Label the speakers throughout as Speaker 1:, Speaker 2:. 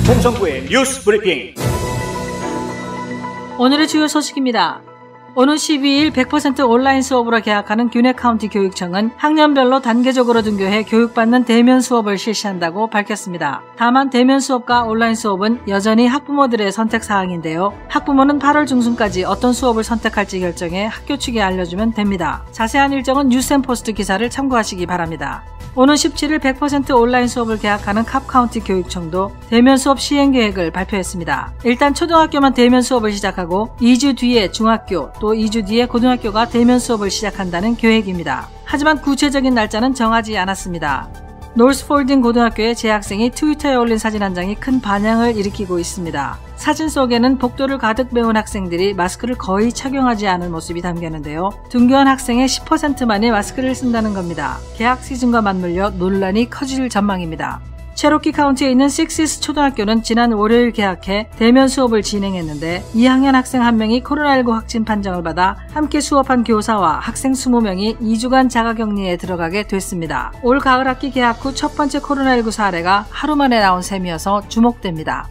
Speaker 1: 홍성구의 뉴스 브리핑.
Speaker 2: 오늘의 주요 소식입니다. 오는 12일 100% 온라인 수업으로 개학하는 균해 카운티 교육청은 학년별로 단계적으로 등교해 교육받는 대면 수업을 실시한다고 밝혔습니다. 다만 대면 수업과 온라인 수업은 여전히 학부모들의 선택 사항인데요. 학부모는 8월 중순까지 어떤 수업을 선택할지 결정해 학교 측에 알려주면 됩니다. 자세한 일정은 뉴스앤포스트 기사를 참고하시기 바랍니다. 오는 17일 100% 온라인 수업을 개학하는 캅 카운티 교육청도 대면 수업 시행 계획을 발표했습니다. 일단 초등학교만 대면 수업을 시작하고 2주 뒤에 중학교 또 2주 뒤에 고등학교가 대면 수업을 시작한다는 계획입니다. 하지만 구체적인 날짜는 정하지 않았습니다. 노스폴딩 고등학교의 재학생이 트위터에 올린 사진 한 장이 큰 반향을 일으키고 있습니다. 사진 속에는 복도를 가득 메운 학생들이 마스크를 거의 착용하지 않은 모습이 담겼는데요. 등교한 학생의 10%만이 마스크를 쓴다는 겁니다. 개학 시즌과 맞물려 논란이 커질 전망입니다. 체로키 카운티에 있는 식시스 초등학교는 지난 월요일 개학해 대면 수업을 진행했는데 2학년 학생 1명이 코로나19 확진 판정을 받아 함께 수업한 교사와 학생 20명이 2주간 자가격리에 들어가게 됐습니다. 올 가을 학기 개학 후 첫 번째 코로나19 사례가 하루 만에 나온 셈이어서 주목됩니다.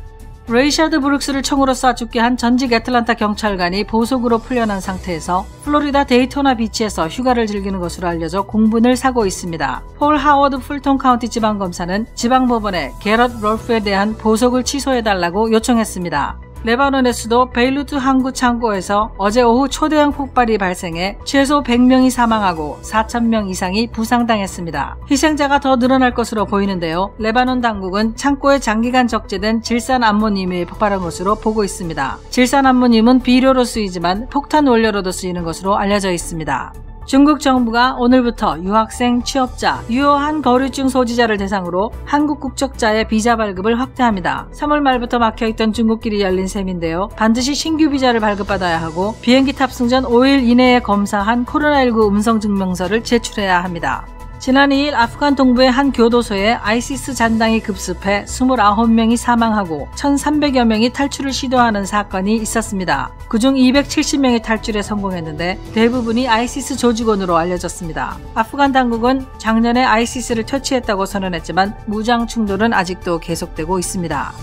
Speaker 2: 레이샤드 브룩스를 총으로 쏴 죽게 한 전직 애틀란타 경찰관이 보석으로 풀려난 상태에서 플로리다 데이토나 비치에서 휴가를 즐기는 것으로 알려져 공분을 사고 있습니다. 폴 하워드 풀톤 카운티 지방검사는 지방법원에 게럿 롤프에 대한 보석을 취소해달라고 요청했습니다. 레바논의 수도 베이루트 항구 창고에서 어제 오후 초대형 폭발이 발생해 최소 100명이 사망하고 4,000명 이상이 부상당했습니다. 희생자가 더 늘어날 것으로 보이는데요. 레바논 당국은 창고에 장기간 적재된 질산 암모늄이 폭발한 것으로 보고 있습니다. 질산 암모늄은 비료로 쓰이지만 폭탄 원료로도 쓰이는 것으로 알려져 있습니다. 중국 정부가 오늘부터 유학생, 취업자, 유효한 거류증 소지자를 대상으로 한국 국적자의 비자 발급을 확대합니다. 3월 말부터 막혀있던 중국길이 열린 셈인데요. 반드시 신규 비자를 발급받아야 하고 비행기 탑승 전 5일 이내에 검사한 코로나19 음성증명서를 제출해야 합니다. 지난 2일 아프간 동부의 한 교도소에 아이시스 잔당이 급습해 29명이 사망하고 1,300여 명이 탈출을 시도하는 사건이 있었습니다. 그중 270명이 탈출에 성공했는데 대부분이 아이시스 조직원으로 알려졌습니다. 아프간 당국은 작년에 아이시스를 퇴치했다고 선언했지만 무장 충돌은 아직도 계속되고 있습니다.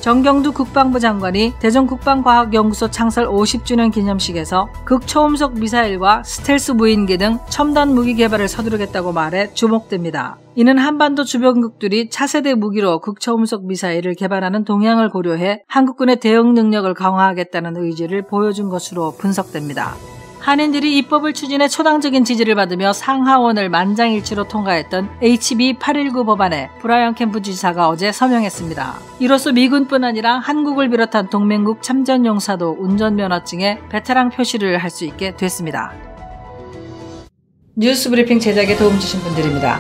Speaker 2: 정경두 국방부 장관이 대전국방과학연구소 창설 50주년 기념식에서 극초음속 미사일과 스텔스 무인기 등 첨단 무기 개발을 서두르겠다고 말해 주목됩니다. 이는 한반도 주변국들이 차세대 무기로 극초음속 미사일을 개발하는 동향을 고려해 한국군의 대응 능력을 강화하겠다는 의지를 보여준 것으로 분석됩니다. 한인들이 입법을 추진해 초당적인 지지를 받으며 상하원을 만장일치로 통과했던 HB 819 법안에 브라이언 캠프 지사가 어제 서명했습니다. 이로써 미군뿐 아니라 한국을 비롯한 동맹국 참전용사도 운전면허증에 베테랑 표시를 할 수 있게 됐습니다. 뉴스브리핑 제작에 도움 주신 분들입니다.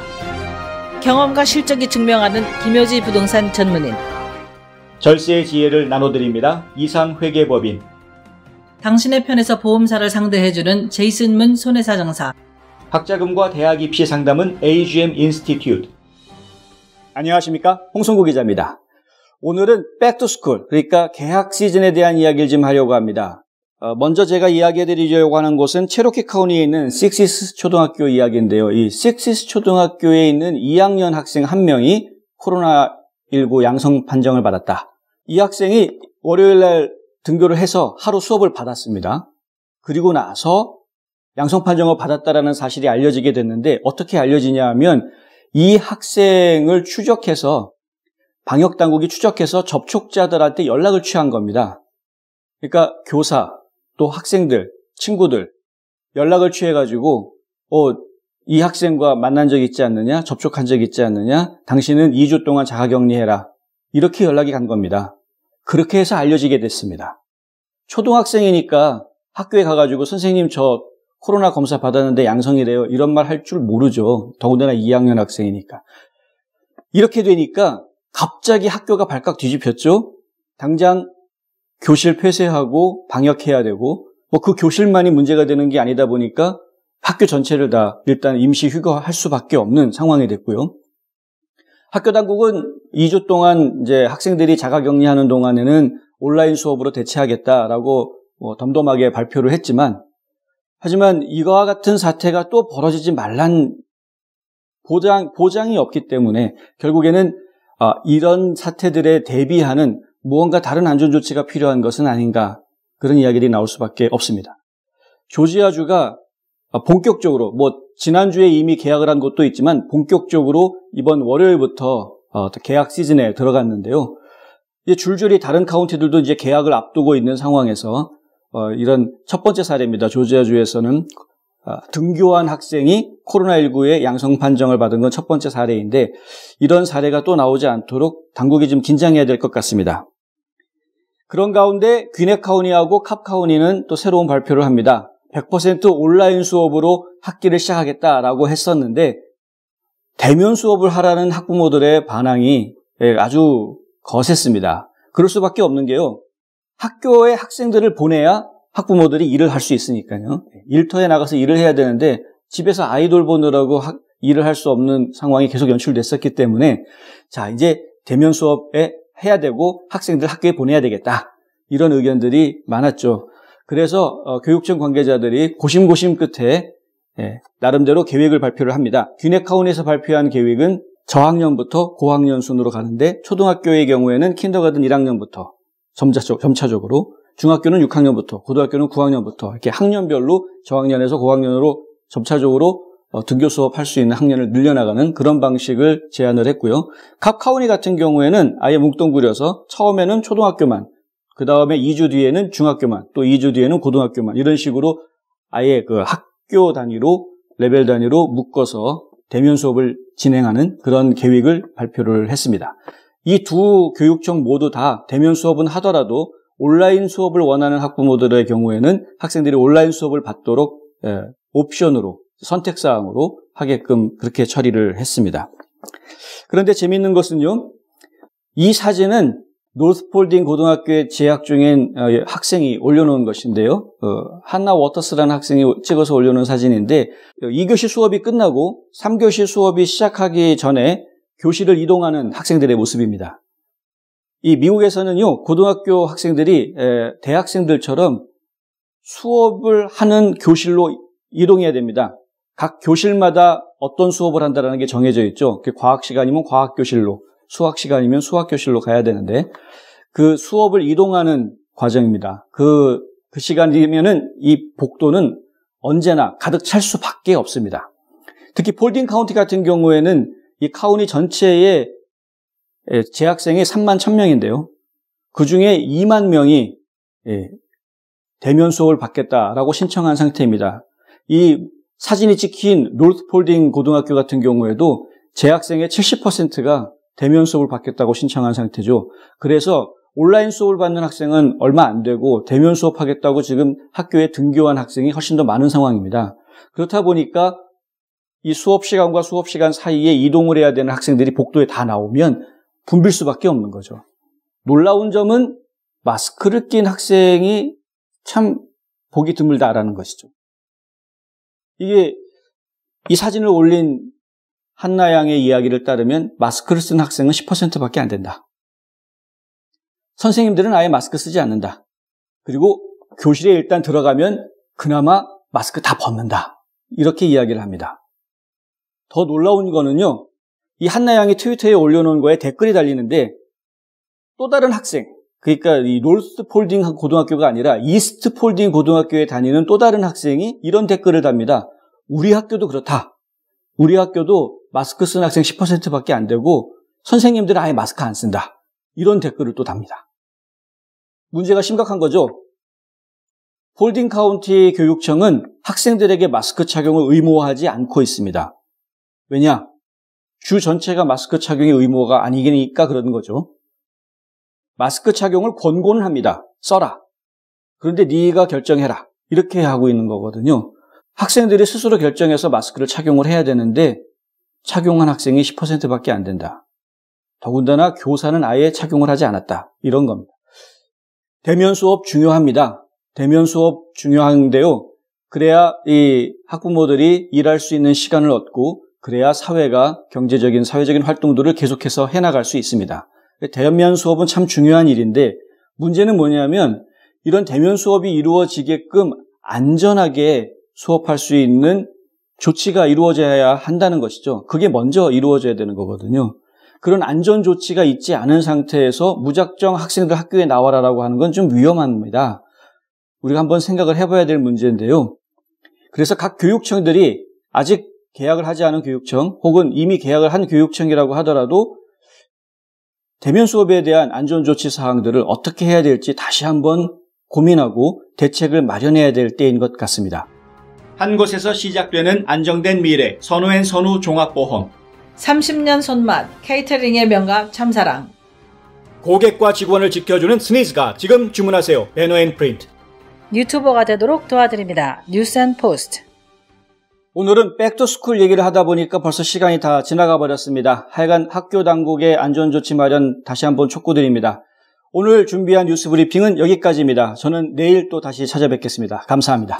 Speaker 2: 경험과 실적이 증명하는 김효지 부동산 전문인,
Speaker 1: 절세의 지혜를 나눠드립니다. 이상회계법인,
Speaker 2: 당신의 편에서 보험사를 상대해주는 제이슨문 손해사정사,
Speaker 1: 학자금과 대학 입시 상담은 AGM 인스티튜트. 안녕하십니까? 홍성구 기자입니다. 오늘은 백투스쿨, 그러니까 개학 시즌에 대한 이야기를 좀 하려고 합니다. 먼저 제가 이야기해드리려고 하는 곳은 체로키 카운티에 있는 식시스 초등학교 이야기인데요. 이 식시스 초등학교에 있는 2학년 학생 1명이 코로나19 양성 판정을 받았다. 이 학생이 월요일날 등교를 해서 하루 수업을 받았습니다. 그리고 나서 양성 판정을 받았다라는 사실이 알려지게 됐는데 어떻게 알려지냐 하면 이 학생을 추적해서 방역당국이 추적해서 접촉자들한테 연락을 취한 겁니다. 그러니까 교사 또 학생들, 친구들 연락을 취해가지고 이 학생과 만난 적 있지 않느냐, 접촉한 적 있지 않느냐, 당신은 2주 동안 자가격리해라, 이렇게 연락이 간 겁니다. 그렇게 해서 알려지게 됐습니다. 초등학생이니까 학교에 가가지고 선생님 저 코로나 검사 받았는데 양성이래요, 이런 말 할 줄 모르죠. 더군다나 2학년 학생이니까. 이렇게 되니까 갑자기 학교가 발칵 뒤집혔죠. 당장 교실 폐쇄하고 방역해야 되고 그 교실만이 문제가 되는 게 아니다 보니까 학교 전체를 다 일단 임시 휴교할 수밖에 없는 상황이 됐고요. 학교 당국은 2주 동안 이제 학생들이 자가격리하는 동안에는 온라인 수업으로 대체하겠다라고 덤덤하게 발표를 했지만, 하지만 이거와 같은 사태가 또 벌어지지 말란 보장이 없기 때문에 결국에는 이런 사태들에 대비하는 무언가 다른 안전 조치가 필요한 것은 아닌가, 그런 이야기들이 나올 수밖에 없습니다. 조지아주가 본격적으로, 지난주에 이미 계약을 한 곳도 있지만 본격적으로 이번 월요일부터 계약 시즌에 들어갔는데요. 이제 줄줄이 다른 카운티들도 이제 계약을 앞두고 있는 상황에서 이런 첫 번째 사례입니다. 조지아주에서는 등교한 학생이 코로나19의 양성 판정을 받은 건 첫 번째 사례인데, 이런 사례가 또 나오지 않도록 당국이 좀 긴장해야 될 것 같습니다. 그런 가운데 귀넥 카운티하고 캅 카운티는 또 새로운 발표를 합니다. 100% 온라인 수업으로 학기를 시작하겠다라고 했었는데, 대면 수업을 하라는 학부모들의 반항이 아주 거셌습니다. 그럴 수밖에 없는 게요, 학교에 학생들을 보내야 학부모들이 일을 할 수 있으니까요. 일터에 나가서 일을 해야 되는데 집에서 아이돌 보느라고 일을 할 수 없는 상황이 계속 연출됐었기 때문에, 자, 이제 대면 수업에 해야 되고 학생들 학교에 보내야 되겠다, 이런 의견들이 많았죠. 그래서 교육청 관계자들이 고심고심 끝에 나름대로 계획을 발표를 합니다. 귀넥 카운티에서 발표한 계획은 저학년부터 고학년 순으로 가는데, 초등학교의 경우에는 킨더가든 1학년부터 점차적으로, 중학교는 6학년부터, 고등학교는 9학년부터 이렇게 학년별로 저학년에서 고학년으로 점차적으로 등교 수업할 수 있는 학년을 늘려나가는 그런 방식을 제안을 했고요. 캅 카운티 같은 경우에는 아예 뭉뚱그려서 처음에는 초등학교만, 그 다음에 2주 뒤에는 중학교만, 또 2주 뒤에는 고등학교만, 이런 식으로 아예 그 학교 단위로, 레벨 단위로 묶어서 대면 수업을 진행하는 그런 계획을 발표를 했습니다. 이 두 교육청 모두 다 대면 수업은 하더라도 온라인 수업을 원하는 학부모들의 경우에는 학생들이 온라인 수업을 받도록 옵션으로, 선택사항으로 하게끔 그렇게 처리를 했습니다. 그런데 재미있는 것은요, 이 사진은 노스폴딩 고등학교에 재학 중인 학생이 올려놓은 것인데요. 한나 워터스라는 학생이 찍어서 올려놓은 사진인데, 2교시 수업이 끝나고 3교시 수업이 시작하기 전에 교실을 이동하는 학생들의 모습입니다. 이 미국에서는요, 고등학교 학생들이 대학생들처럼 수업을 하는 교실로 이동해야 됩니다. 각 교실마다 어떤 수업을 한다는 게 정해져 있죠. 과학 시간이면 과학 교실로, 수학 시간이면 수학 교실로 가야 되는데, 그 수업을 이동하는 과정입니다. 그 시간이면은 이 복도는 언제나 가득 찰 수밖에 없습니다. 특히 폴딩 카운티 같은 경우에는 이 카운티 전체의 재학생이 3만 1,000명인데요. 그 중에 2만 명이 대면 수업을 받겠다라고 신청한 상태입니다. 이 사진이 찍힌 노스폴딩 고등학교 같은 경우에도 재학생의 70%가 대면 수업을 받겠다고 신청한 상태죠. 그래서 온라인 수업을 받는 학생은 얼마 안 되고 대면 수업하겠다고 지금 학교에 등교한 학생이 훨씬 더 많은 상황입니다. 그렇다 보니까 이 수업 시간과 수업 시간 사이에 이동을 해야 되는 학생들이 복도에 다 나오면 붐빌 수밖에 없는 거죠. 놀라운 점은 마스크를 낀 학생이 참 보기 드물다라는 것이죠. 이 사진을 올린 한나 양의 이야기를 따르면 마스크를 쓴 학생은 10%밖에 안 된다. 선생님들은 아예 마스크 쓰지 않는다. 그리고 교실에 일단 들어가면 그나마 마스크 다 벗는다. 이렇게 이야기를 합니다. 더 놀라운 거는요, 이 한나 양이 트위터에 올려놓은 거에 댓글이 달리는데, 또 다른 학생, 그러니까 이 노스폴딩 고등학교가 아니라 이스트폴딩 고등학교에 다니는 또 다른 학생이 이런 댓글을 답니다. 우리 학교도 그렇다. 우리 학교도 마스크 쓴 학생 10%밖에 안 되고 선생님들은 아예 마스크 안 쓴다. 이런 댓글을 또 답니다. 문제가 심각한 거죠. 폴딩 카운티 교육청은 학생들에게 마스크 착용을 의무화하지 않고 있습니다. 왜냐? 주 전체가 마스크 착용이 의무화가 아니니까 그러는 거죠. 마스크 착용을 권고는 합니다. 써라. 그런데 네가 결정해라. 이렇게 하고 있는 거거든요. 학생들이 스스로 결정해서 마스크를 착용을 해야 되는데 착용한 학생이 10%밖에 안 된다. 더군다나 교사는 아예 착용을 하지 않았다. 이런 겁니다. 대면 수업 중요합니다. 대면 수업 중요한데요. 그래야 이 학부모들이 일할 수 있는 시간을 얻고 그래야 사회가 사회적인 활동들을 계속해서 해나갈 수 있습니다. 대면 수업은 참 중요한 일인데 문제는 뭐냐면 이런 대면 수업이 이루어지게끔 안전하게 수업할 수 있는 조치가 이루어져야 한다는 것이죠. 그게 먼저 이루어져야 되는 거거든요. 그런 안전 조치가 있지 않은 상태에서 무작정 학생들 학교에 나와라라고 하는 건 좀 위험합니다. 우리가 한번 생각을 해봐야 될 문제인데요. 그래서 각 교육청들이 아직 계약을 하지 않은 교육청 혹은 이미 계약을 한 교육청이라고 하더라도 대면 수업에 대한 안전조치 사항들을 어떻게 해야 될지 다시 한번 고민하고 대책을 마련해야 될 때인 것 같습니다. 한 곳에서 시작되는 안정된 미래, 선우앤선우 종합보험.
Speaker 2: 30년 손맛, 케이터링의 명가 참사랑.
Speaker 1: 고객과 직원을 지켜주는 스니즈가 지금 주문하세요. 배너앤프린트.
Speaker 2: 유튜버가 되도록 도와드립니다. 뉴스앤포스트.
Speaker 1: 오늘은 백투스쿨 얘기를 하다 보니까 벌써 시간이 다 지나가 버렸습니다. 하여간 학교 당국의 안전조치 마련 다시 한번 촉구드립니다. 오늘 준비한 뉴스 브리핑은 여기까지입니다. 저는 내일 또 다시 찾아뵙겠습니다. 감사합니다.